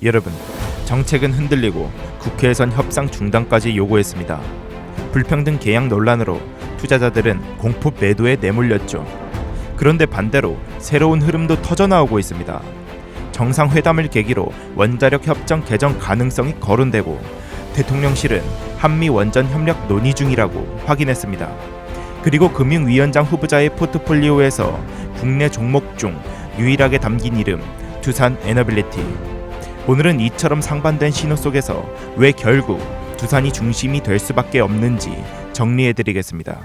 여러분, 정책은 흔들리고 국회에선 협상 중단까지 요구했습니다. 불평등 계약 논란으로 투자자들은 공포 매도에 내몰렸죠. 그런데 반대로 새로운 흐름도 터져나오고 있습니다. 정상회담을 계기로 원자력 협정 개정 가능성이 거론되고 대통령실은 한미 원전 협력 논의 중이라고 확인했습니다. 그리고 금융위원장 후보자의 포트폴리오에서 국내 종목 중 유일하게 담긴 이름 두산 에너빌리티. 오늘은 이처럼 상반된 신호 속에서 왜 결국 두산이 중심이 될 수밖에 없는지 정리해드리겠습니다.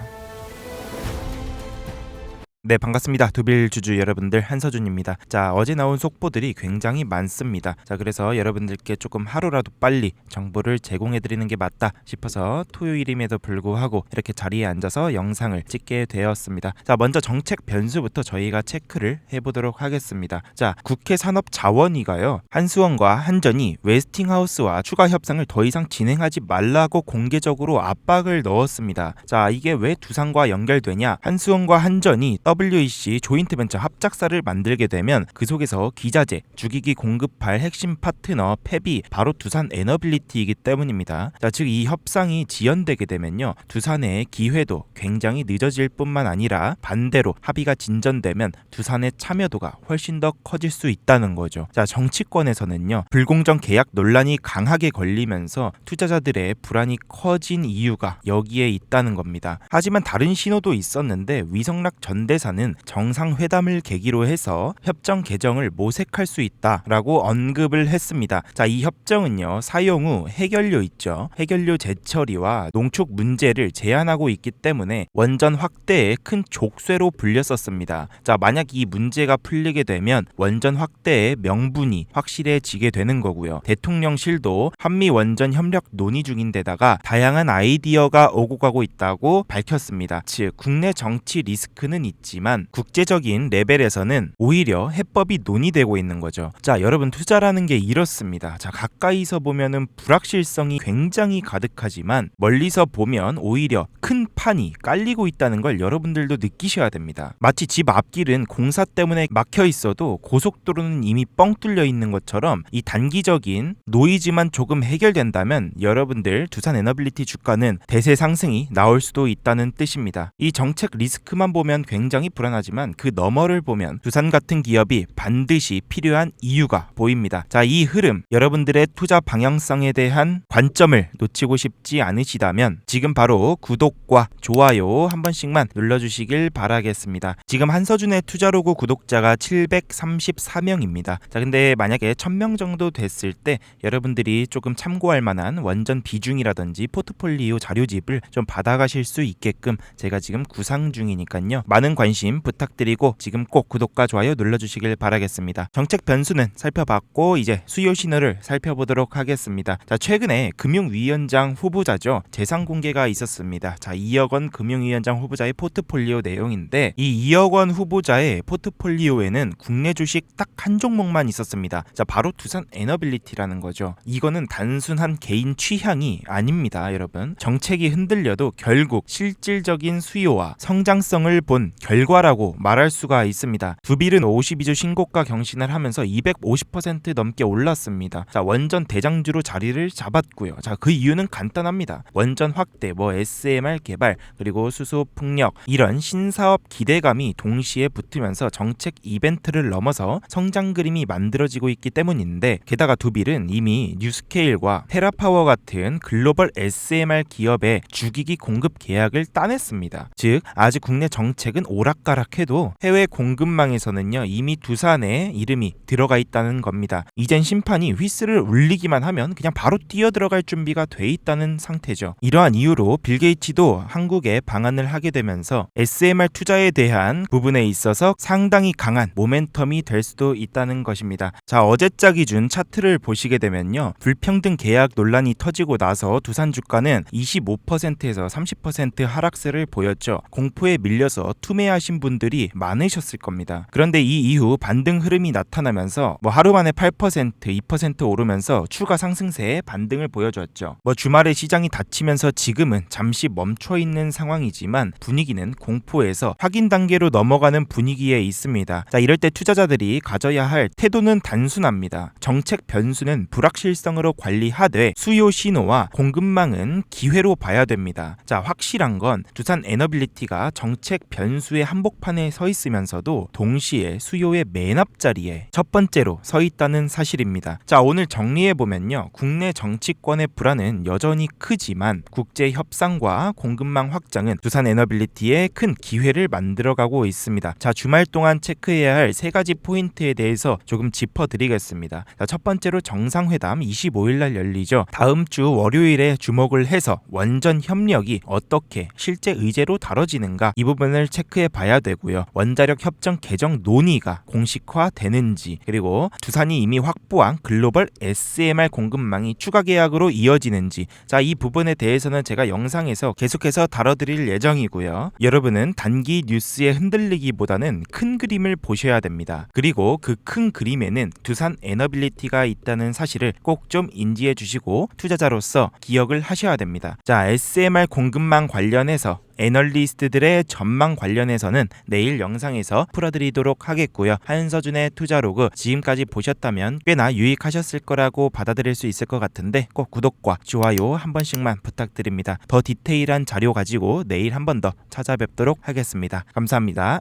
네, 반갑습니다. 두빌주주 여러분들, 한서준입니다. 자, 어제 나온 속보들이 굉장히 많습니다. 자, 그래서 여러분들께 조금 하루라도 빨리 정보를 제공해드리는 게 맞다 싶어서 토요일임에도 불구하고 이렇게 자리에 앉아서 영상을 찍게 되었습니다. 자, 먼저 정책 변수부터 저희가 체크를 해보도록 하겠습니다. 자, 국회 산업자원위가요, 한수원과 한전이 웨스팅하우스와 추가 협상을 더 이상 진행하지 말라고 공개적으로 압박을 넣었습니다. 자, 이게 왜 두산과 연결되냐? 한수원과 한전이 WEC 조인트 벤처 합작사를 만들게 되면 그 속에서 기자재, 주기기 공급할 핵심 파트너 팹이 바로 두산 에너빌리티이기 때문입니다. 자, 즉 이 협상이 지연되게 되면요, 두산의 기회도 굉장히 늦어질 뿐만 아니라 반대로 합의가 진전되면 두산의 참여도가 훨씬 더 커질 수 있다는 거죠. 자, 정치권에서는요, 불공정 계약 논란이 강하게 걸리면서 투자자들의 불안이 커진 이유가 여기에 있다는 겁니다. 하지만 다른 신호도 있었는데 위성락 전 대사는 정상회담을 계기로 해서 협정 개정을 모색할 수 있다라고 언급을 했습니다. 자, 이 협정은요, 사용 후 해결료 있죠. 해결료 재처리와 농축 문제를 제한하고 있기 때문에 원전 확대에 큰 족쇄로 불렸었습니다. 자, 만약 이 문제가 풀리게 되면 원전 확대의 명분이 확실해지게 되는 거고요. 대통령실도 한미 원전 협력 논의 중인데다가 다양한 아이디어가 오고 가고 있다고 밝혔습니다. 즉, 국내 정치 리스크는 있지만 국제적인 레벨에서는 오히려 해법이 논의되고 있는 거죠. 자, 여러분, 투자라는 게 이렇습니다. 자, 가까이서 보면은 불확실성이 굉장히 가득하지만 멀리서 보면 오히려 큰 판이 깔리고 있다는 걸 여러분들도 느끼셔야 됩니다. 마치 집 앞길은 공사 때문에 막혀 있어도 고속도로는 이미 뻥 뚫려 있는 것처럼 이 단기적인 노이즈만 조금 해결된다면 여러분들 두산 에너빌리티 주가는 대세 상승이 나올 수도 있다는 뜻입니다. 이 정책 리스크만 보면 굉장히 불안하지만 그 너머를 보면 두산 같은 기업이 반드시 필요한 이유가 보입니다. 자, 이 흐름, 여러분들의 투자 방향성에 대한 관점을 놓치고 싶지 않으시다면 지금 바로 구독과 좋아요 한 번씩만 눌러주시길 바라겠습니다. 지금 한서준의 투자로그 구독자가 734명입니다. 자, 근데 만약에 1000명 정도 됐을 때 여러분들이 조금 참고할 만한 원전 비중이라든지 포트폴리오 자료집을 좀 받아가실 수 있게끔 제가 지금 구상 중이니까요, 많은 관심 부탁드리고 지금 꼭 구독과 좋아요 눌러주시길 바라겠습니다. 정책 변수는 살펴봤고 이제 수요 신호를 살펴보도록 하겠습니다. 자, 최근에 금융위원장 후보자죠, 재산 공개가 있었습니다. 자, 2억 원 금융위원장 후보자의 포트폴리오 내용인데 이 2억 원 후보자의 포트폴리오에는 국내 주식 딱 한 종목만 있었습니다. 자, 바로 두산 에너빌리티라는 거죠. 이거는 단순한 개인 취향이 아닙니다, 여러분. 정책이 흔들려도 결국 실질적인 수요와 성장성을 본 결과라고 말할 수가 있습니다. 두빌은 52주 신고가 경신을 하면서 250% 넘게 올랐습니다. 자, 원전 대장주로 자리를 잡았고요. 자, 그 이유는 간단합니다. 원전 확대, SMR 개발, 그리고 수소 풍력, 이런 신사업 기대감이 동시에 붙으면서 정책 이벤트를 넘어서 성장 그림이 만들어지고 있기 때문인데, 게다가 두빌은 이미 뉴스케일과 테라파워 같은 글로벌 SMR 기업의 주기기 공급 계약을 따냈습니다. 즉, 아직 국내 정책은 오락가락해도 해외 공급망에서는요, 이미 두산의 이름이 들어가 있다는 겁니다. 이젠 심판이 휘슬을 울리기만 하면 그냥 바로 뛰어들어갈 준비가 돼 있다는 상태죠. 이러한 이유로 빌 게이츠도 한국에 방한을 하게 되면서 SMR 투자에 대한 부분에 있어서 상당히 강한 모멘텀이 될 수도 있다는 것입니다. 자, 어제자 기준 차트를 보시게 되면요, 불평등 계약 논란이 터지고 나서 두산 주가는 25%에서 30% 하락세를 보였죠. 공포에 밀려서 투매하시 투자하신 분들이 많으셨을 겁니다. 그런데 이 이후 반등 흐름이 나타나면서 하루 만에 8%, 2% 오르면서 추가 상승세에 반등을 보여줬죠. 주말에 시장이 닫히면서 지금은 잠시 멈춰 있는 상황이지만 분위기는 공포에서 확인 단계로 넘어가는 분위기에 있습니다. 자, 이럴 때 투자자들이 가져야 할 태도는 단순합니다. 정책 변수는 불확실성으로 관리하되 수요 신호와 공급망은 기회로 봐야 됩니다. 자, 확실한 건 두산 에너빌리티가 정책 변수의 한복판에 서 있으면서도 동시에 수요의 맨 앞자리에 첫 번째로 서 있다는 사실입니다. 자, 오늘 정리해보면요. 국내 정치권의 불안은 여전히 크지만 국제 협상과 공급망 확장은 두산 에너빌리티의 큰 기회를 만들어가고 있습니다. 자, 주말 동안 체크해야 할 세 가지 포인트에 대해서 조금 짚어드리겠습니다. 자, 첫 번째로 정상회담 25일날 열리죠. 다음 주 월요일에 주목을 해서 원전 협력이 어떻게 실제 의제로 다뤄지는가 이 부분을 체크해 봐야 되고요. 원자력 협정 개정 논의가 공식화되는지, 그리고 두산이 이미 확보한 글로벌 SMR 공급망이 추가 계약으로 이어지는지, 자, 이 부분에 대해서는 제가 영상에서 계속해서 다뤄드릴 예정이고요. 여러분은 단기 뉴스에 흔들리기보다는 큰 그림을 보셔야 됩니다. 그리고 그 큰 그림에는 두산 에너빌리티가 있다는 사실을 꼭 좀 인지해 주시고 투자자로서 기억을 하셔야 됩니다. 자, SMR 공급망 관련해서 애널리스트들의 전망 관련해서는 내일 영상에서 풀어드리도록 하겠고요. 한서준의 투자로그 지금까지 보셨다면 꽤나 유익하셨을 거라고 받아들일 수 있을 것 같은데 꼭 구독과 좋아요 한 번씩만 부탁드립니다. 더 디테일한 자료 가지고 내일 한 번 더 찾아뵙도록 하겠습니다. 감사합니다.